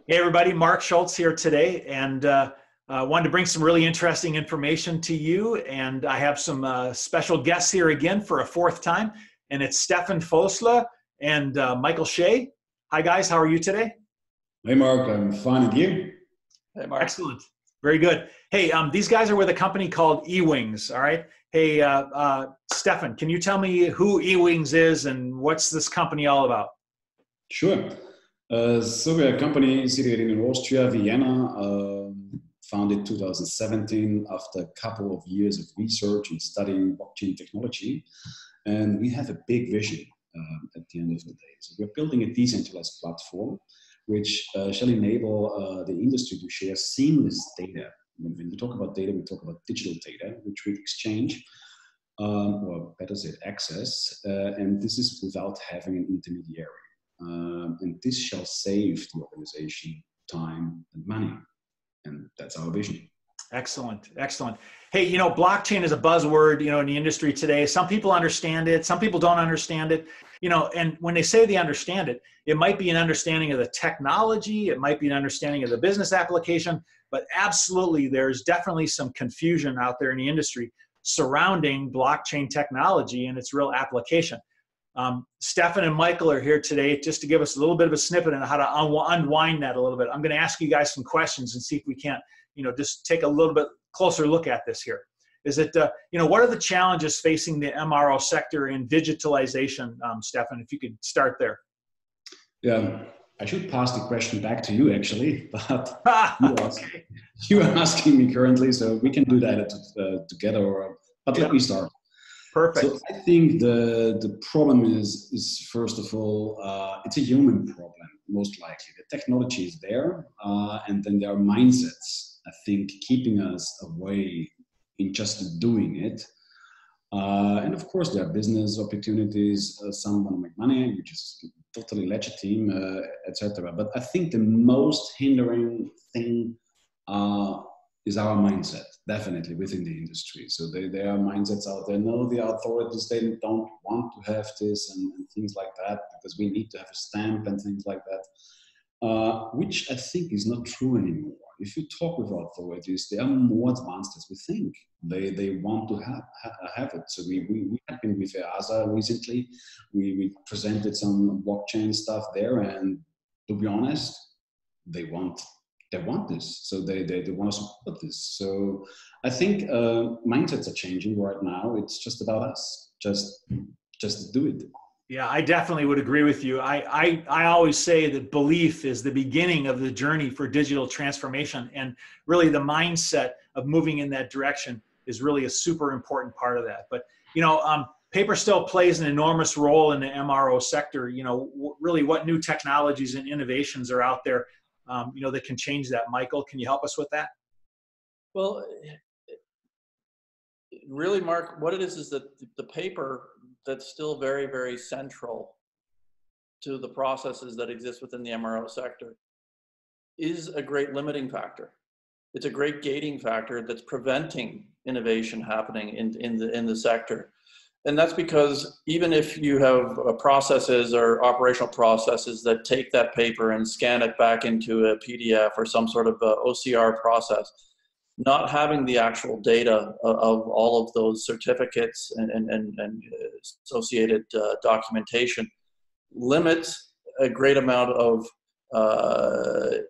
Hey everybody, Mark Schultz here today, and wanted to bring some really interesting information to you. And I have some special guests here again for a fourth time, and it's Stefan Fosla and Michael Shea. Hi guys, how are you today? Hey Mark, I'm fine, and you? Hey, Mark. Excellent, very good. Hey, these guys are with a company called eWingz. All right. Hey, Stefan, can you tell me who eWingz is and what's this company all about? Sure. So we're a company situated in Austria, Vienna, founded 2017 after a couple of years of research and studying blockchain technology. And we have a big vision at the end of the day. So we're building a decentralized platform which shall enable the industry to share seamless data. When we talk about data, we talk about digital data, which we exchange, or better said, access. And this is without having an intermediary. And this shall save the organization time and money. And that's our vision. Excellent, excellent. Hey, blockchain is a buzzword, in the industry today. Some people understand it, some people don't understand it, and when they say they understand it, it might be an understanding of the technology, it might be an understanding of the business application, but absolutely there's definitely some confusion out there in the industry surrounding blockchain technology and its real application. Stefan and Michael are here today just to give us a little bit of a snippet on how to unwind that a little bit. I'm going to ask you guys some questions and see if we can't, just take a little bit closer look at this here. Is it, what are the challenges facing the MRO sector in digitalization, Stefan, if you could start there? Yeah, I should pass the question back to you actually, but you are asking me currently, so we can do that together, but let me start. Perfect. So I think the problem is first of all, it's a human problem, most likely. The technology is there, and then there are mindsets, I think, keeping us away in just doing it. And of course, there are business opportunities. Some want to make money, which is totally legitimate, etc. But I think the most hindering thing is our mindset, definitely within the industry. So there are mindsets out there. No, the authorities, they don't want to have this and things like that because we need to have a stamp and things like that, which I think is not true anymore. If you talk with authorities, they are more advanced as we think. They want to have it. So we have been with EASA recently. We presented some blockchain stuff there, and to be honest, they want this, so they want to support this. So I think mindsets are changing right now. It's just about us, just do it. Yeah, I definitely would agree with you. I always say that belief is the beginning of the journey for digital transformation, and really the mindset of moving in that direction is really a super important part of that. But paper still plays an enormous role in the MRO sector. Really what new technologies and innovations are out there that can change that. Michael, can you help us with that? Well, really, Mark, what it is that the paper that's still very, very central to the processes that exist within the MRO sector is a great limiting factor. It's a great gating factor that's preventing innovation happening in the sector. And that's because even if you have processes or operational processes that take that paper and scan it back into a PDF or some sort of OCR process, not having the actual data of all of those certificates and associated documentation limits a great amount of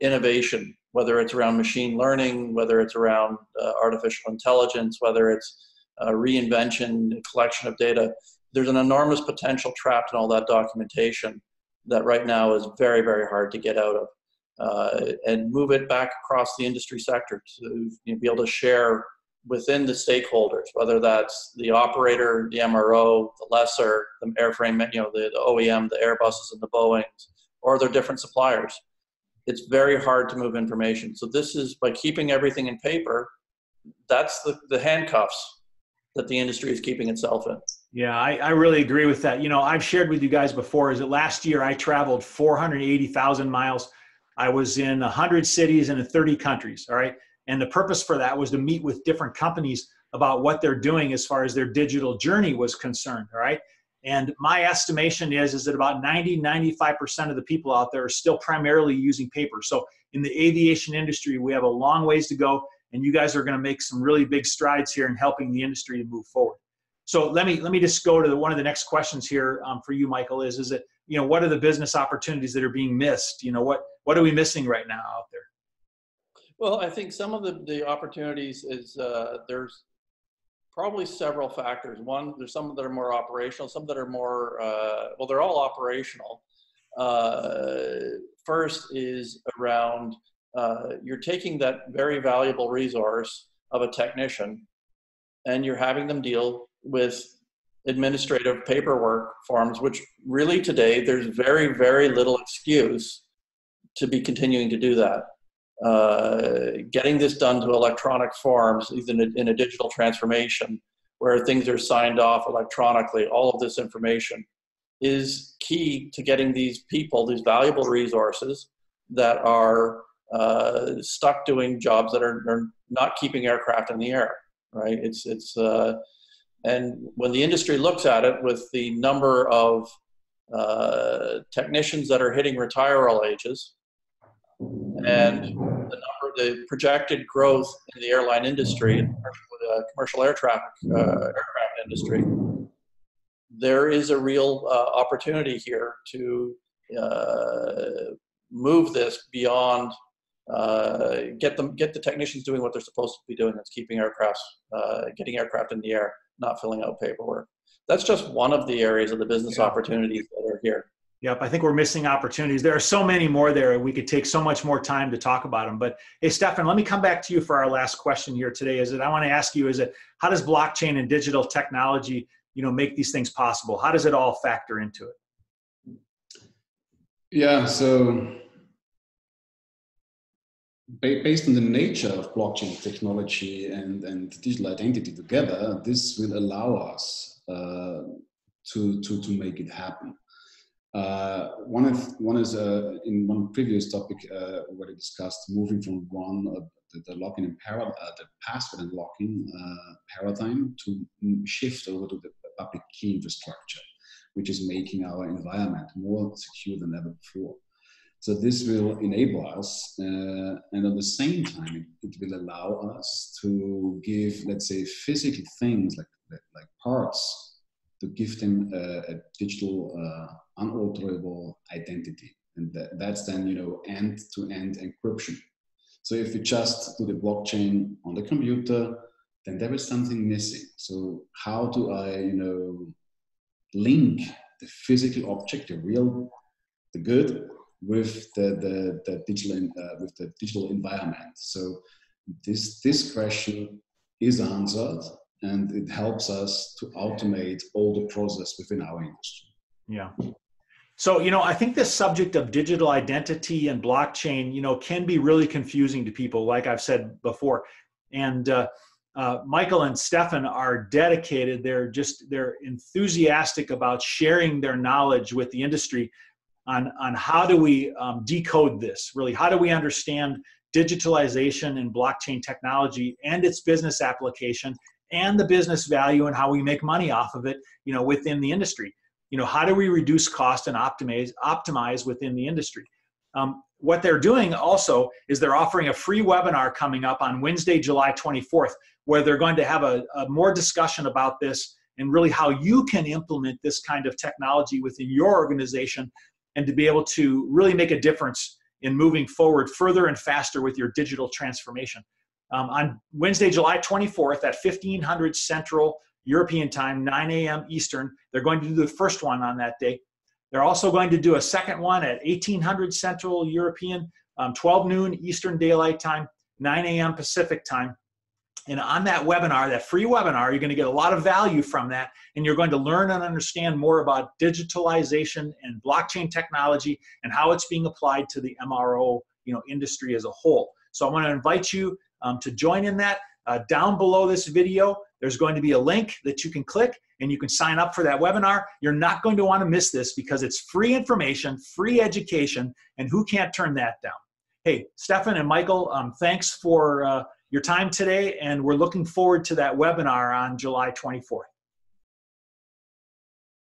innovation, whether it's around machine learning, whether it's around artificial intelligence, whether it's reinvention, collection of data. There's an enormous potential trapped in all that documentation that right now is very, very hard to get out of and move it back across the industry sector to be able to share within the stakeholders, whether that's the operator, the MRO, the lessor, the airframe, the OEM, the Airbuses and the Boeings, or their different suppliers. It's very hard to move information. So this is, by keeping everything in paper, that's the handcuffs that the industry is keeping itself in. Yeah, I really agree with that. I've shared with you guys before is that last year I traveled 480,000 miles. I was in 100 cities and in 30 countries, all right? And the purpose for that was to meet with different companies about what they're doing as far as their digital journey was concerned, all right? And my estimation is that about 90–95% of the people out there are still primarily using paper. So in the aviation industry, we have a long ways to go, and you guys are going to make some really big strides here in helping the industry to move forward. So let me just go to one of the next questions here for you, Michael. Is it, you know, what are the business opportunities that are being missed? You know, what are we missing right now out there? Well, I think some of the opportunities is there's probably several factors. One, there's some that are more operational, some that are more, well, they're all operational. First is around, you're taking that very valuable resource of a technician and you're having them deal with administrative paperwork forms, which really today there's very, very little excuse to be continuing to do that. Getting this done to electronic forms, even in a digital transformation, where things are signed off electronically, all of this information is key to getting these people, these valuable resources that are stuck doing jobs that are not keeping aircraft in the air, right? And when the industry looks at it with the number of technicians that are hitting retirement ages, and the projected growth in the airline industry, in commercial air traffic aircraft industry, there is a real opportunity here to move this beyond, get the technicians doing what they're supposed to be doing. That's keeping aircraft, getting aircraft in the air, not filling out paperwork. That's just one of the areas of the business opportunities that are here. Yep, I think we're missing opportunities. There are so many more there. We could take so much more time to talk about them. But hey, Stefan, let me come back to you for our last question here today. I want to ask you, how does blockchain and digital technology, you know, make these things possible? How does it all factor into it? Yeah, so based on the nature of blockchain technology and digital identity together, this will allow us to make it happen. One is in one previous topic already discussed, moving from the login and the password and login paradigm to shift over to the public key infrastructure, which is making our environment more secure than ever before. So this will enable us, and at the same time, it will allow us to give, let's say, physical things like parts, to give them a digital, unalterable identity, and that's then, you know, end-to-end encryption. So if you just do the blockchain on the computer, then there is something missing. So how do I, you know, link the physical object, the good, with the digital environment? So this question is answered, and it helps us to automate all the process within our industry. Yeah. So, you know, I think this subject of digital identity and blockchain, you know, can be really confusing to people, like I've said before. And Michael and Stefan are dedicated. They're enthusiastic about sharing their knowledge with the industry on how do we decode this, really. How do we understand digitalization and blockchain technology and its business application and the business value and how we make money off of it, you know, within the industry. You know, how do we reduce cost and optimize within the industry? What they're doing also is they're offering a free webinar coming up on Wednesday, July 24th, where they're going to have a more discussion about this and really how you can implement this kind of technology within your organization and to be able to really make a difference in moving forward further and faster with your digital transformation. On Wednesday, July 24th at 1500 Central European time, 9 a.m. Eastern, they're going to do the first one on that day. They're also going to do a second one at 1800 Central European, 12 noon Eastern Daylight Time, 9 a.m. Pacific Time. And on that webinar, that free webinar, you're going to get a lot of value from that, and you're going to learn and understand more about digitalization and blockchain technology and how it's being applied to the MRO, you know, industry as a whole. So I want to invite you to join in that. Down below this video, there's going to be a link that you can click and you can sign up for that webinar. You're not going to want to miss this because it's free information, free education, and who can't turn that down? Hey, Stefan and Michael, thanks for your time today, and we're looking forward to that webinar on July 24th.